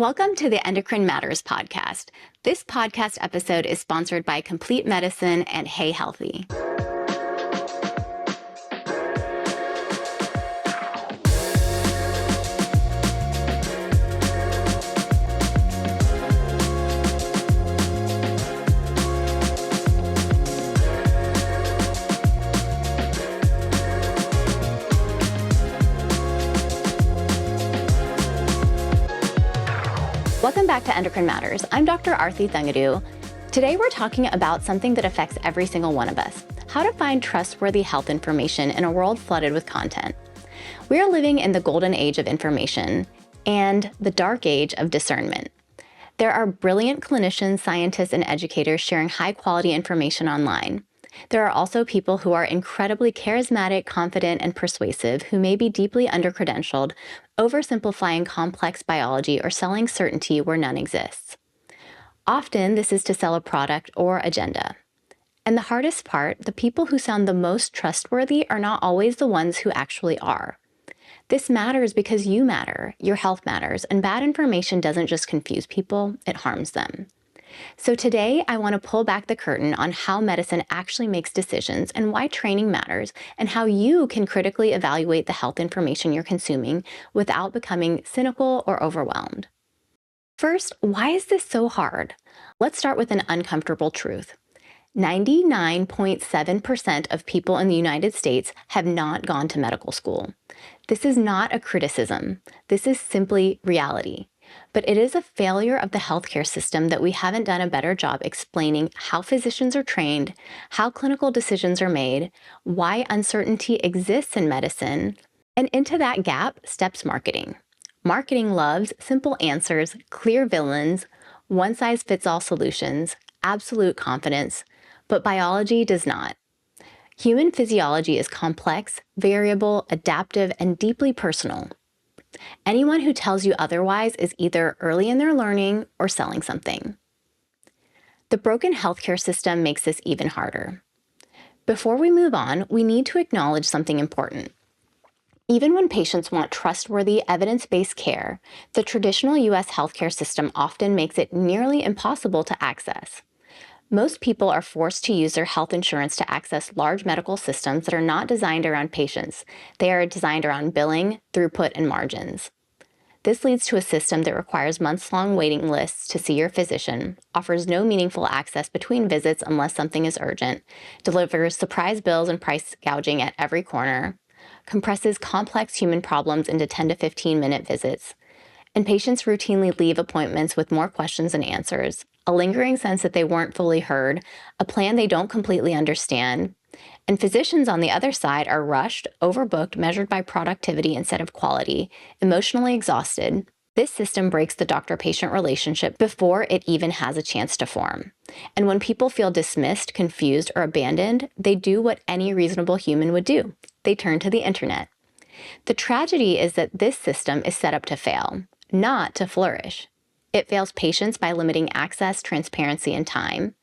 Welcome to the Endocrine Matters podcast. This podcast episode is sponsored by Complete Medicine and Hey Healthy. Welcome back to Endocrine Matters. I'm Dr. Arti Thangudu. Today we're talking about something that affects every single one of us: how to find trustworthy health information in a world flooded with content. We are living in the golden age of information and the dark age of discernment. There are brilliant clinicians, scientists, and educators sharing high-quality information online. There are also people who are incredibly charismatic, confident, and persuasive who may be deeply under-credentialed, oversimplifying complex biology or selling certainty where none exists. Often, this is to sell a product or agenda. And the hardest part, the people who sound the most trustworthy are not always the ones who actually are. This matters because you matter, your health matters, and bad information doesn't just confuse people, it harms them. So today, I want to pull back the curtain on how medicine actually makes decisions and why training matters, and how you can critically evaluate the health information you're consuming without becoming cynical or overwhelmed. First, why is this so hard? Let's start with an uncomfortable truth. 99.7% of people in the United States have not gone to medical school. This is not a criticism. This is simply reality. But it is a failure of the healthcare system that we haven't done a better job explaining how physicians are trained, how clinical decisions are made, why uncertainty exists in medicine, and into that gap steps marketing. Marketing loves simple answers, clear villains, one-size-fits-all solutions, absolute confidence, but biology does not. Human physiology is complex, variable, adaptive, and deeply personal. Anyone who tells you otherwise is either early in their learning or selling something. The broken healthcare system makes this even harder. Before we move on, we need to acknowledge something important. Even when patients want trustworthy, evidence-based care, the traditional U.S. healthcare system often makes it nearly impossible to access. Most people are forced to use their health insurance to access large medical systems that are not designed around patients. They are designed around billing, throughput, and margins. This leads to a system that requires months-long waiting lists to see your physician, offers no meaningful access between visits unless something is urgent, delivers surprise bills and price gouging at every corner, compresses complex human problems into 10 to 15-minute visits, and patients routinely leave appointments with more questions than answers, a lingering sense that they weren't fully heard, a plan they don't completely understand, and physicians on the other side are rushed, overbooked, measured by productivity instead of quality, emotionally exhausted. This system breaks the doctor-patient relationship before it even has a chance to form. And when people feel dismissed, confused, or abandoned, they do what any reasonable human would do. They turn to the internet. The tragedy is that this system is set up to fail, not to flourish. It fails patients by limiting access, transparency, and time.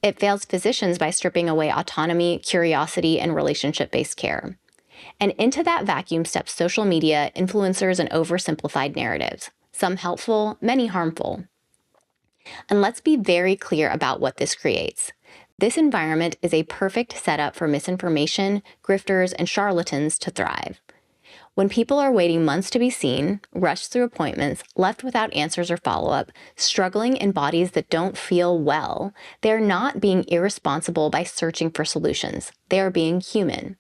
It fails physicians by stripping away autonomy, curiosity, and relationship-based care. And into that vacuum steps social media, influencers, and oversimplified narratives, some helpful, many harmful. And let's be very clear about what this creates. This environment is a perfect setup for misinformation, grifters, and charlatans to thrive. When people are waiting months to be seen, rushed through appointments, left without answers or follow-up, struggling in bodies that don't feel well, they are not being irresponsible by searching for solutions. They are being human.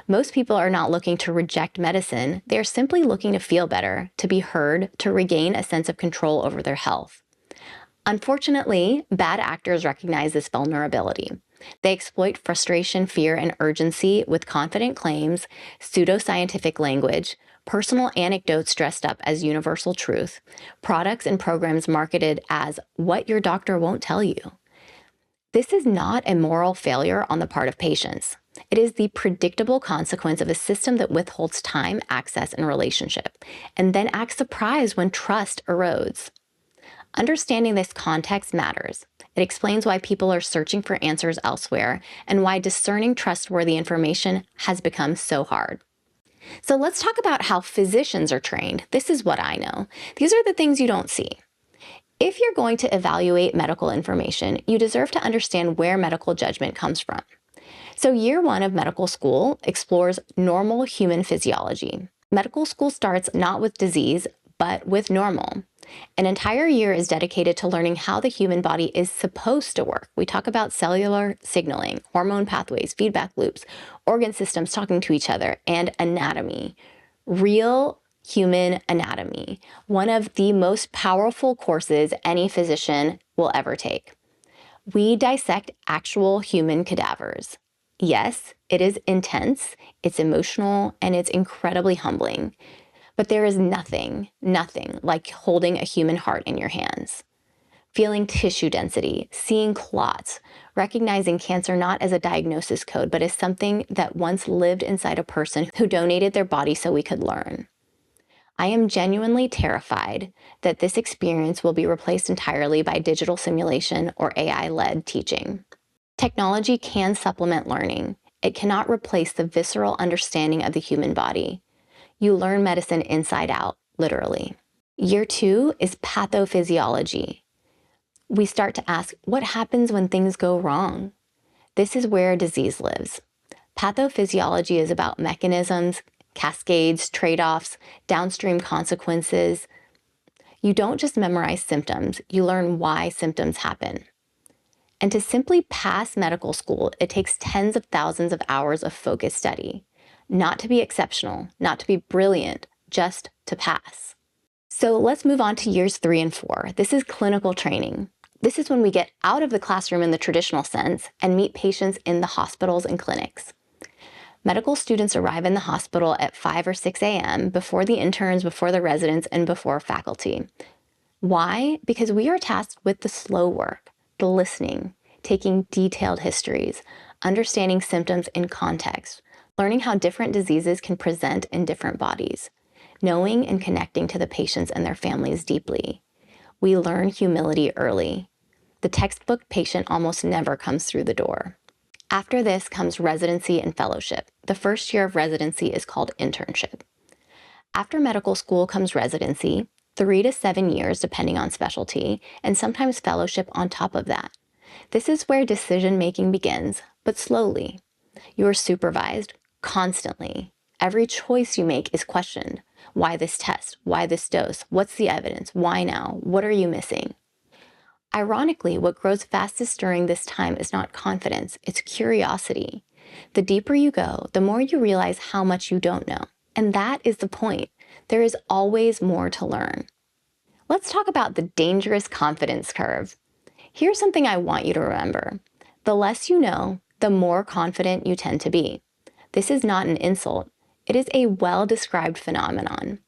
Most people are not looking to reject medicine. They are simply looking to feel better, to be heard, to regain a sense of control over their health. Unfortunately, bad actors recognize this vulnerability. They exploit frustration, fear, and urgency with confident claims, pseudoscientific language, personal anecdotes dressed up as universal truth, products and programs marketed as what your doctor won't tell you. This is not a moral failure on the part of patients. It is the predictable consequence of a system that withholds time, access, and relationship, and then acts surprised when trust erodes. Understanding this context matters. It explains why people are searching for answers elsewhere and why discerning trustworthy information has become so hard. So let's talk about how physicians are trained. This is what I know. These are the things you don't see. If you're going to evaluate medical information, you deserve to understand where medical judgment comes from. So year 1 of medical school explores normal human physiology. Medical school starts not with disease, but with normal. An entire year is dedicated to learning how the human body is supposed to work. We talk about cellular signaling, hormone pathways, feedback loops, organ systems talking to each other, and anatomy. Real human anatomy, one of the most powerful courses any physician will ever take. We dissect actual human cadavers. Yes, it is intense, it's emotional, and it's incredibly humbling. But there is nothing like holding a human heart in your hands. Feeling tissue density, seeing clots, recognizing cancer not as a diagnosis code, but as something that once lived inside a person who donated their body so we could learn. I am genuinely terrified that this experience will be replaced entirely by digital simulation or AI-led teaching. Technology can supplement learning. It cannot replace the visceral understanding of the human body. You learn medicine inside out, literally. Year 2 is pathophysiology. We start to ask, what happens when things go wrong? This is where disease lives. Pathophysiology is about mechanisms, cascades, trade-offs, downstream consequences. You don't just memorize symptoms, you learn why symptoms happen. And to simply pass medical school, it takes tens of thousands of hours of focused study. Not to be exceptional, not to be brilliant, just to pass. So let's move on to years 3 and 4. This is clinical training. This is when we get out of the classroom in the traditional sense and meet patients in the hospitals and clinics. Medical students arrive in the hospital at 5 or 6 a.m. before the interns, before the residents, and before faculty. Why? Because we are tasked with the slow work, the listening, taking detailed histories, understanding symptoms in context, learning how different diseases can present in different bodies, knowing and connecting to the patients and their families deeply. We learn humility early. The textbook patient almost never comes through the door. After this comes residency and fellowship. The first year of residency is called internship. After medical school comes residency, 3 to 7 years depending on specialty, and sometimes fellowship on top of that. This is where decision-making begins, but slowly. You are supervised constantly. Every choice you make is questioned. Why this test? Why this dose? What's the evidence? Why now? What are you missing? Ironically, what grows fastest during this time is not confidence, it's curiosity. The deeper you go, the more you realize how much you don't know. And that is the point. There is always more to learn. Let's talk about the dangerous confidence curve. Here's something I want you to remember. The less you know, the more confident you tend to be. This is not an insult. It is a well-described phenomenon.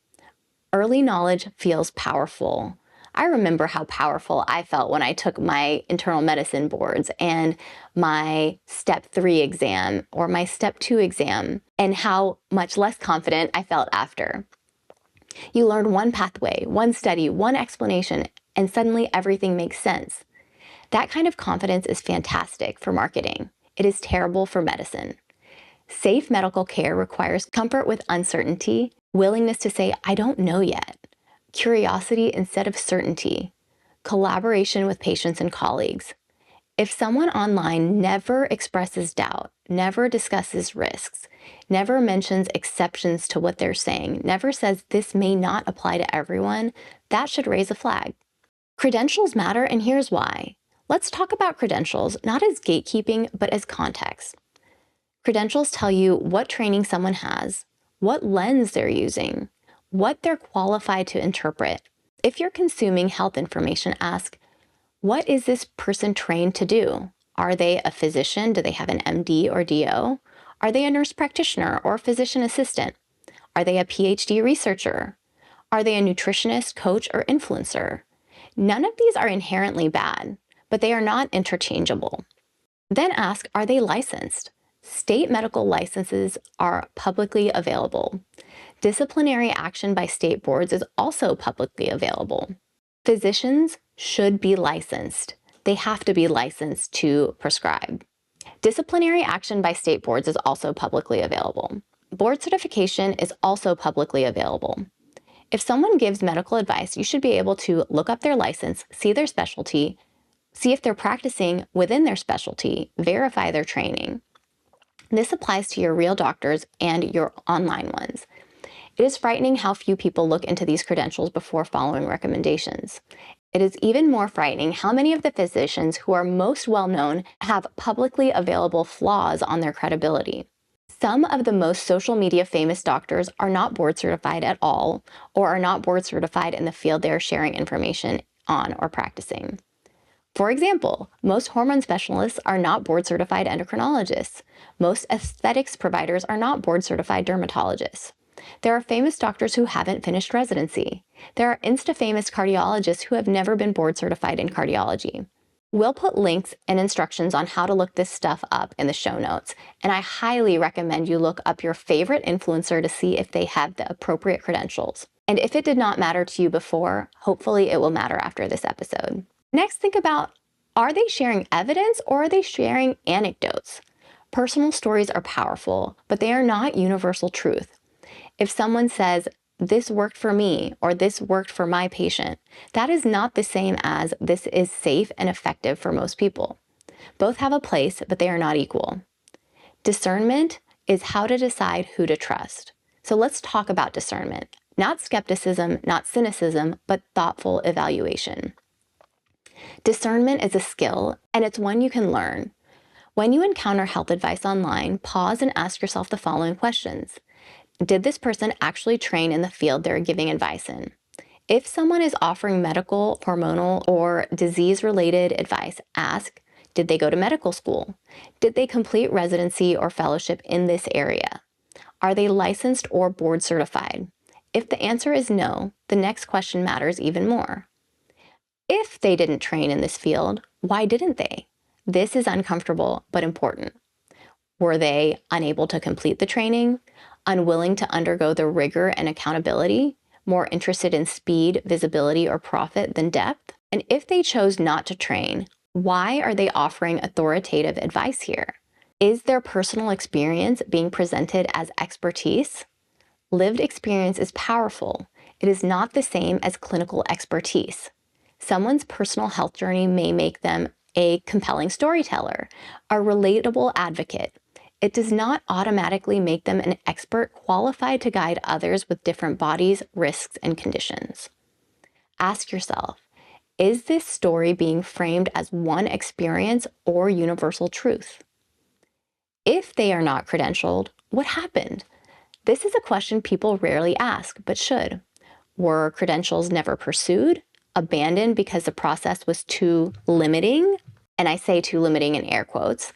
Early knowledge feels powerful. I remember how powerful I felt when I took my internal medicine boards and my step 3 exam or my step 2 exam, and how much less confident I felt after. You learn one pathway, one study, one explanation, and suddenly everything makes sense. That kind of confidence is fantastic for marketing. It is terrible for medicine. Safe medical care requires comfort with uncertainty, willingness to say, I don't know yet, curiosity instead of certainty, collaboration with patients and colleagues. If someone online never expresses doubt, never discusses risks, never mentions exceptions to what they're saying, never says this may not apply to everyone, that should raise a flag. Credentials matter, and here's why. Let's talk about credentials, not as gatekeeping, but as context. Credentials tell you what training someone has, what lens they're using, what they're qualified to interpret. If you're consuming health information, ask, what is this person trained to do? Are they a physician? Do they have an MD or DO? Are they a nurse practitioner or physician assistant? Are they a PhD researcher? Are they a nutritionist, coach, or influencer? None of these are inherently bad, but they are not interchangeable. Then ask, are they licensed? State medical licenses are publicly available. Disciplinary action by state boards is also publicly available. Physicians should be licensed. They have to be licensed to prescribe. Disciplinary action by state boards is also publicly available. Board certification is also publicly available. If someone gives medical advice, you should be able to look up their license, see their specialty, see if they're practicing within their specialty, verify their training. This applies to your real doctors and your online ones. It is frightening how few people look into these credentials before following recommendations. It is even more frightening how many of the physicians who are most well-known have publicly available flaws on their credibility. Some of the most social media famous doctors are not board certified at all, or are not board certified in the field they are sharing information on or practicing. For example, most hormone specialists are not board certified endocrinologists. Most aesthetics providers are not board certified dermatologists. There are famous doctors who haven't finished residency. There are insta-famous cardiologists who have never been board certified in cardiology. We'll put links and instructions on how to look this stuff up in the show notes, and I highly recommend you look up your favorite influencer to see if they have the appropriate credentials. And if it did not matter to you before, hopefully it will matter after this episode. Next, think about, are they sharing evidence or are they sharing anecdotes? Personal stories are powerful, but they are not universal truth. If someone says, this worked for me, or this worked for my patient, that is not the same as this is safe and effective for most people. Both have a place, but they are not equal. Discernment is how to decide who to trust. So let's talk about discernment. Not skepticism, not cynicism, but thoughtful evaluation. Discernment is a skill, and it's one you can learn. When you encounter health advice online, pause and ask yourself the following questions. Did this person actually train in the field they're giving advice in? If someone is offering medical, hormonal, or disease-related advice, ask, did they go to medical school? Did they complete residency or fellowship in this area? Are they licensed or board certified? If the answer is no, the next question matters even more. If they didn't train in this field, why didn't they? This is uncomfortable but important. Were they unable to complete the training? Unwilling to undergo the rigor and accountability? More interested in speed, visibility, or profit than depth? And if they chose not to train, why are they offering authoritative advice here? Is their personal experience being presented as expertise? Lived experience is powerful. It is not the same as clinical expertise. Someone's personal health journey may make them a compelling storyteller, a relatable advocate. It does not automatically make them an expert qualified to guide others with different bodies, risks, and conditions. Ask yourself, is this story being framed as one experience or universal truth? If they are not credentialed, what happened? This is a question people rarely ask, but should. Were credentials never pursued? Abandoned because the process was too limiting? And I say too limiting in air quotes.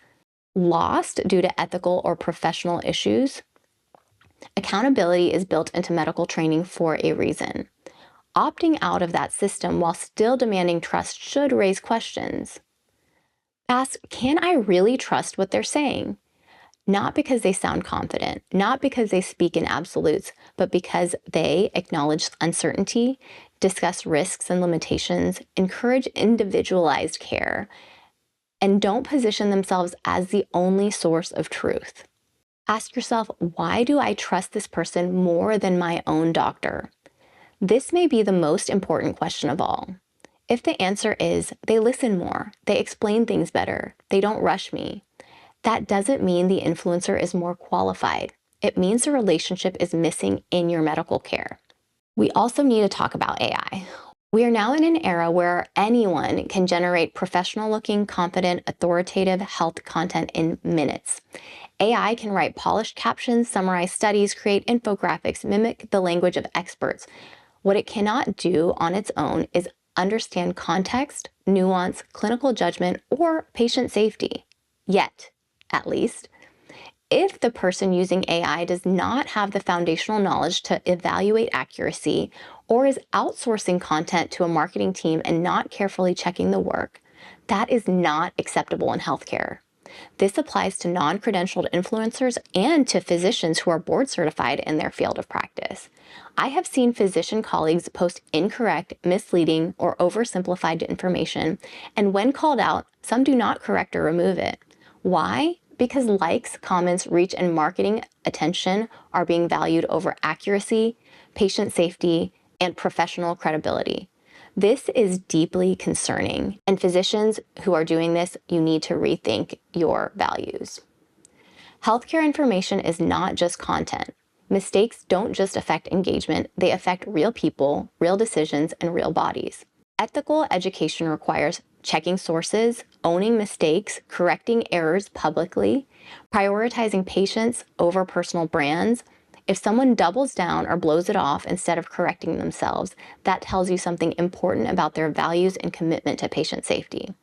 Lost due to ethical or professional issues? Accountability is built into medical training for a reason. Opting out of that system while still demanding trust should raise questions. Ask, can I really trust what they're saying? Not because they sound confident, not because they speak in absolutes, but because they acknowledge uncertainty, discuss risks and limitations, encourage individualized care, and don't position themselves as the only source of truth. Ask yourself, why do I trust this person more than my own doctor? This may be the most important question of all. If the answer is, they listen more, they explain things better, they don't rush me, that doesn't mean the influencer is more qualified. It means the relationship is missing in your medical care. We also need to talk about AI. We are now in an era where anyone can generate professional-looking, confident, authoritative health content in minutes. AI can write polished captions, summarize studies, create infographics, mimic the language of experts. What it cannot do on its own is understand context, nuance, clinical judgment, or patient safety. Yet, at least. If the person using AI does not have the foundational knowledge to evaluate accuracy or is outsourcing content to a marketing team and not carefully checking the work, that is not acceptable in healthcare. This applies to non-credentialed influencers and to physicians who are board certified in their field of practice. I have seen physician colleagues post incorrect, misleading, or oversimplified information, and when called out, some do not correct or remove it. Why? Because likes, comments, reach, and marketing attention are being valued over accuracy, patient safety, and professional credibility. This is deeply concerning, and physicians who are doing this, you need to rethink your values. Healthcare information is not just content. Mistakes don't just affect engagement, they affect real people, real decisions, and real bodies. Ethical education requires checking sources, owning mistakes, correcting errors publicly, prioritizing patients over personal brands. If someone doubles down or blows it off instead of correcting themselves, that tells you something important about their values and commitment to patient safety.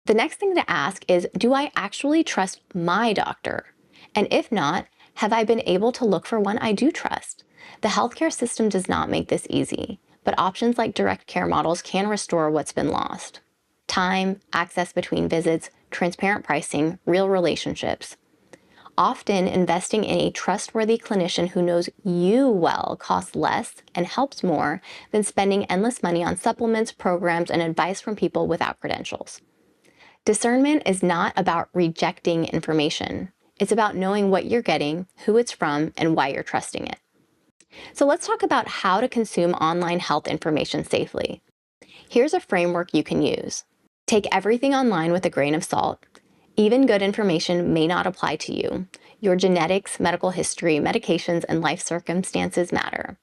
The next thing to ask is, do I actually trust my doctor? And if not, have I been able to look for one I do trust? The healthcare system does not make this easy, but options like direct care models can restore what's been lost. Time, access between visits, transparent pricing, real relationships. Often, investing in a trustworthy clinician who knows you well costs less and helps more than spending endless money on supplements, programs, and advice from people without credentials. Discernment is not about rejecting information. It's about knowing what you're getting, who it's from, and why you're trusting it. So let's talk about how to consume online health information safely. Here's a framework you can use. Take everything online with a grain of salt. Even good information may not apply to you. Your genetics, medical history, medications, and life circumstances matter.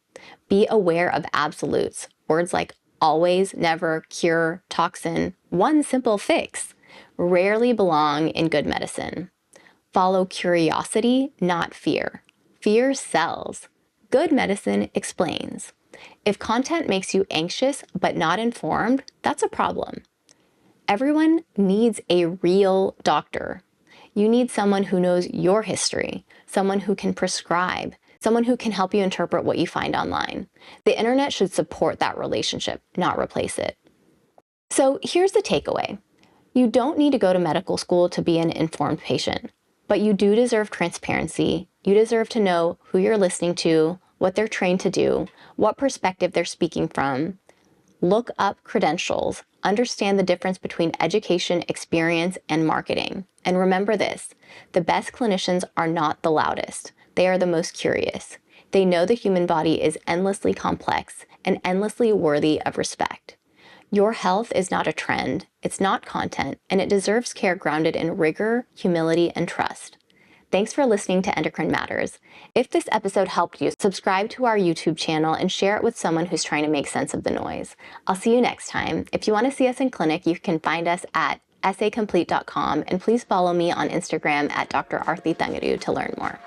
Be aware of absolutes. Words like always, never, cure, toxin, one simple fix rarely belong in good medicine. Follow curiosity, not fear. Fear sells. Good medicine explains. If content makes you anxious but not informed, that's a problem. Everyone needs a real doctor. You need someone who knows your history, someone who can prescribe, someone who can help you interpret what you find online. The internet should support that relationship, not replace it. So here's the takeaway. You don't need to go to medical school to be an informed patient, but you do deserve transparency. You deserve to know who you're listening to, what they're trained to do, what perspective they're speaking from. Look up credentials, understand the difference between education, experience, and marketing. And remember this, the best clinicians are not the loudest. They are the most curious. They know the human body is endlessly complex and endlessly worthy of respect. Your health is not a trend, it's not content, and it deserves care grounded in rigor, humility, and trust. Thanks for listening to Endocrine Matters. If this episode helped you, subscribe to our YouTube channel and share it with someone who's trying to make sense of the noise. I'll see you next time. If you want to see us in clinic, you can find us at essaycomplete.com, and please follow me on Instagram at Dr. Arti Thangudu to learn more.